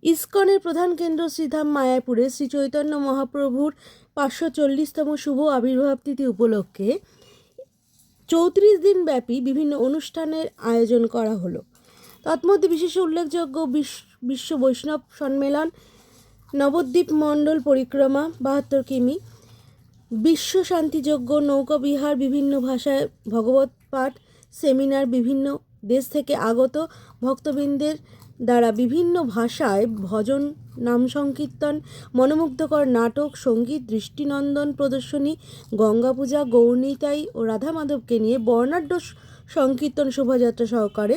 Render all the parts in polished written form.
ইসকনের প্রধান কেন্দ্র শ্রীধাম মায়াপুরে শ্রী চৈতন্য মহাপ্রভুর 540তম শুভ আবির্ভাব তিথি উপলক্ষে 34 দিন ব্যাপী বিভিন্ন অনুষ্ঠানের আয়োজন করা হলো। তৎমধ্যে বিশেষ উল্লেখযোগ্য বিশ্ব বৈষ্ণব সম্মেলন, নবদ্বীপ মণ্ডল পরিক্রমা 72 কিমি, বিশ্ব শান্তিযজ্ঞ, নৌকা বিহার, বিভিন্ন ভাষায় ভগবত পাঠ, সেমিনার, বিভিন্ন দেশ থেকে আগত ভক্তবৃন্দের দ্বারা বিভিন্ন ভাষায় ভজন, নাম সংকীর্তন, মনোমুগ্ধকর নাটক, সঙ্গীত, দৃষ্টিনন্দন প্রদর্শনী, গঙ্গা পূজা, গৌরনিতাই ও রাধা মাধবকে নিয়ে বর্ণাঢ্য সংকীর্তন শোভাযাত্রা সহকারে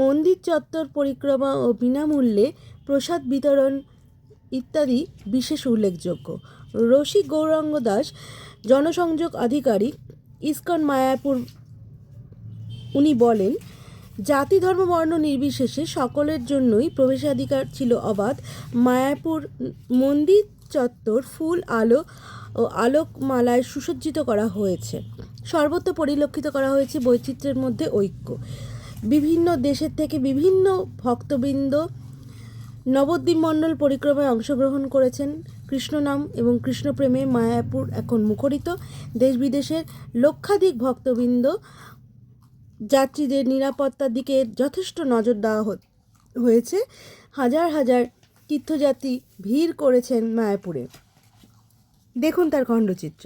মন্দির চত্বর পরিক্রমা ও বিনামূল্যে প্রসাদ বিতরণ ইত্যাদি বিশেষ উল্লেখযোগ্য। রসিক গৌরাঙ্গ দাস, জনসংযোগ আধিকারিক, ইসকন মায়াপুর, উনি বলেন, জাতি ধর্ম বর্ণ নির্বিশেষে সকলের জন্যই প্রবেশাধিকার ছিল অবাধ। মায়াপুর মন্দির চত্বর ফুল, আলো ও আলোকমালায় সুসজ্জিত করা হয়েছে। সর্বত্র পরিলক্ষিত করা হয়েছে বৈচিত্র্যের মধ্যে ঐক্য। বিভিন্ন দেশের থেকে বিভিন্ন ভক্তবৃন্দ নবদ্বীপ মণ্ডল পরিক্রমায় অংশগ্রহণ করেছেন। কৃষ্ণনাম এবং কৃষ্ণপ্রেমে মায়াপুর এখন মুখরিত। দেশ বিদেশের লক্ষাধিক ভক্তবৃন্দ, যাত্রীদের নিরাপত্তার দিকে যথেষ্ট নজর দেওয়া হয়েছে। হাজার হাজার তীর্থযাত্রী ভিড় করেছেন মায়াপুরে। দেখুন তার খণ্ডচিত্র।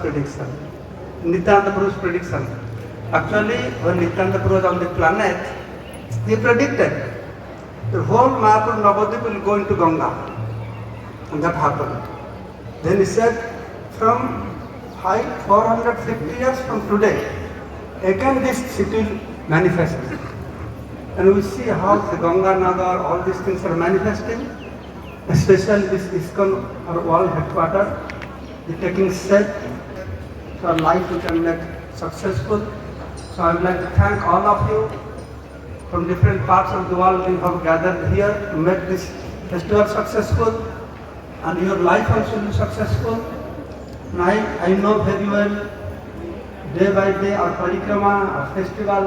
prediction, Nityananda Prabhu's prediction. Actually, when Nityananda Prabhu was on the planet, he predicted the whole Mayapur Navadvip will go into Ganga. And that happened. Then he said, from 450 years from today, again this city will manifest. And we see how the Ganga Nagar, all these things are manifesting, especially this ISKCON, our world headquarters, the taking shape, so our life we can make successful. So I would like to thank all of you from different parts of the world who have gathered here to make this festival successful, and your life also will be successful. And I know very well, day by day, our parikrama, our festival,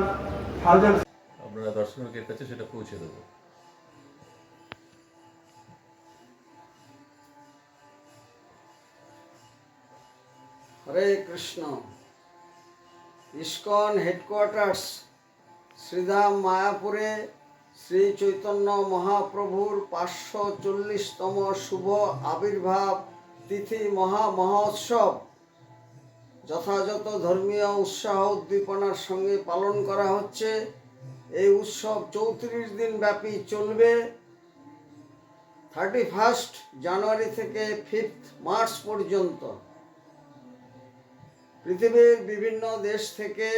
thousands. আমরা দর্শকের কাছে সেটা পৌঁছে দেবো। হরে Krishna. ISKCON headquarters Sridham মায়াপুরে শ্রী চৈতন্য মহাপ্রভুর 540তম শুভ আবির্ভাব তিথি মহোৎসব যথাযথ ধর্মীয় উৎসাহ উদ্দীপনার সঙ্গে পালন করা হচ্ছে। এই উৎসব 34 দিন ব্যাপী চলবে। 31 জানুয়ারি থেকে 5 মার্চ পর্যন্ত পৃথিবীর বিভিন্ন দেশ থেকে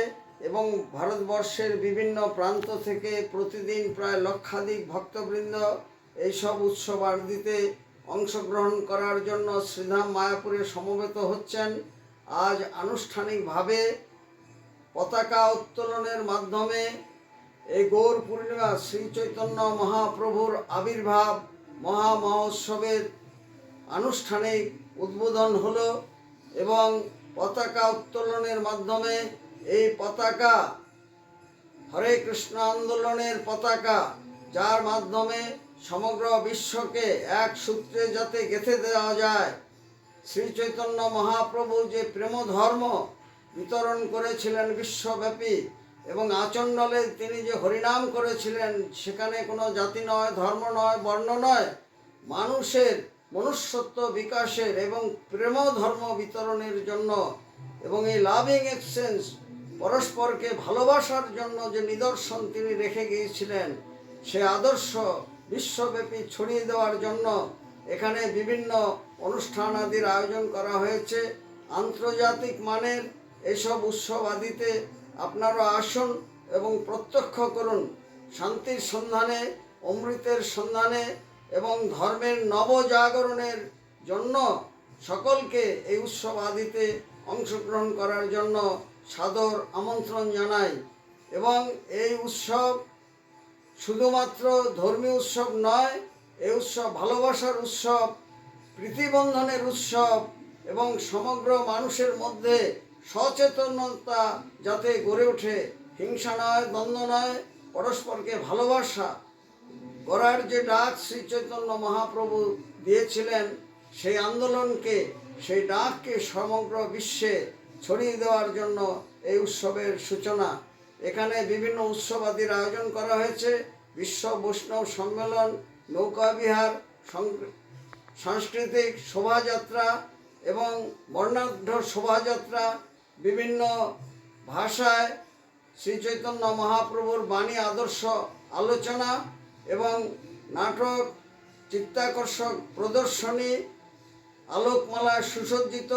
এবং ভারতবর্ষের বিভিন্ন প্রান্ত থেকে প্রতিদিন প্রায় লক্ষাধিক ভক্তবৃন্দ এইসব উৎসবাদিতে অংশগ্রহণ করার জন্য শ্রীধাম মায়াপুরে সমবেত হচ্ছেন। আজ আনুষ্ঠানিকভাবে পতাকা উত্তোলনের মাধ্যমে এই গৌর পূর্ণিমা শ্রী চৈতন্য মহাপ্রভুর আবির্ভাব মহোৎসবের আনুষ্ঠানিক উদ্বোধন হলো এবং পতাকা উত্তোলনের মাধ্যমে এই পতাকা হরে কৃষ্ণ আন্দোলনের পতাকা, যার মাধ্যমে সমগ্র বিশ্বকে এক সূত্রে যাতে গেঁথে দেওয়া যায়। শ্রী চৈতন্য মহাপ্রভু যে প্রেম ধর্ম বিতরণ করেছিলেন বিশ্বব্যাপী এবং আচণ্ডালে তিনি যে হরিনাম করেছিলেন, সেখানে কোনো জাতি নয়, ধর্ম নয়, বর্ণ নয়, মানুষের মনুষ্যত্ব বিকাশের এবং প্রেম ধর্ম বিতরণের জন্য এবং এই লাভিং এক্সচেঞ্জ পরস্পরকে ভালোবাসার জন্য যে নিদর্শন তিনি রেখে গিয়েছিলেন, সে আদর্শ বিশ্বব্যাপী ছড়িয়ে দেওয়ার জন্য এখানে বিভিন্ন অনুষ্ঠান আদির আয়োজন করা হয়েছে। আন্তর্জাতিক মানের এইসব উৎসব আদিতে আপনারা আসুন এবং প্রত্যক্ষ করুন। শান্তির সন্ধানে, অমৃতের সন্ধানে এবং ধর্মের নবজাগরণের জন্য সকলকে এই উৎসব আদিতে অংশগ্রহণ করার জন্য সাদর আমন্ত্রণ জানাই। এবং এই উৎসব শুধুমাত্র ধর্মীয় উৎসব নয়, এই উৎসব ভালোবাসার উৎসব, প্রীতিবন্ধনের উৎসব এবং সমগ্র মানুষের মধ্যে সচেতনতা যাতে গড়ে ওঠে, হিংসা নয়, দ্বন্দ্ব নয়, পরস্পরকে ভালোবাসা করার যে ডাক শ্রী চৈতন্য মহাপ্রভু দিয়েছিলেন, সেই আন্দোলনকে, সেই ডাককে সমগ্র বিশ্বে ছড়িয়ে দেওয়ার জন্য এই উৎসবের সূচনা। এখানে বিভিন্ন উৎসবাদির আয়োজন করা হয়েছে। বিশ্ব বৈষ্ণব সম্মেলন, নৌকা বিহার, সাংস্কৃতিক শোভাযাত্রা এবং বর্ণাঢ্য শোভাযাত্রা, বিভিন্ন ভাষায় শ্রী চৈতন্য মহাপ্রভুর বাণী আদর্শ আলোচনা এবং নাটক, চিত্তাকর্ষক প্রদর্শনী, আলোকমালা সুসজ্জিত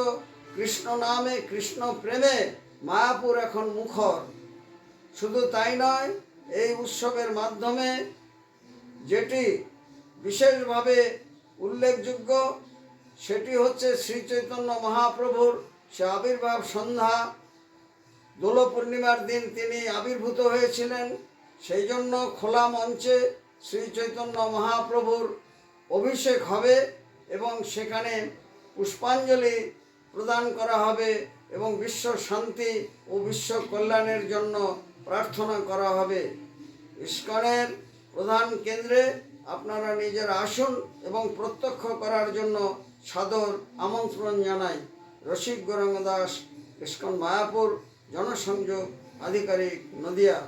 কৃষ্ণ নামে, কৃষ্ণ প্রেমে মায়াপুর এখন মুখর। শুধু তাই নয়, এই উৎসবের মাধ্যমে যেটি বিশেষভাবে উল্লেখযোগ্য সেটি হচ্ছে শ্রী চৈতন্য মহাপ্রভুর সে আবির্ভাব সন্ধ্যা। দোল পূর্ণিমার দিন তিনি আবির্ভূত হয়েছিলেন, সেই জন্য খোলা মঞ্চে শ্রী চৈতন্য মহাপ্রভুর অভিষেক হবে এবং সেখানে পুষ্পাঞ্জলি প্রদান করা হবে এবং বিশ্ব শান্তি ও বিশ্ব কল্যাণের জন্য প্রার্থনা করা হবে। ইস্কনের প্রধান কেন্দ্রে আপনারা নিজেরা আসুন এবং প্রত্যক্ষ করার জন্য সাদর আমন্ত্রণ জানাই। রসিক গৌরাঙ্গ দাস, ইস্কন মায়াপুর, জনসংযোগ আধিকারিক, নদিয়া।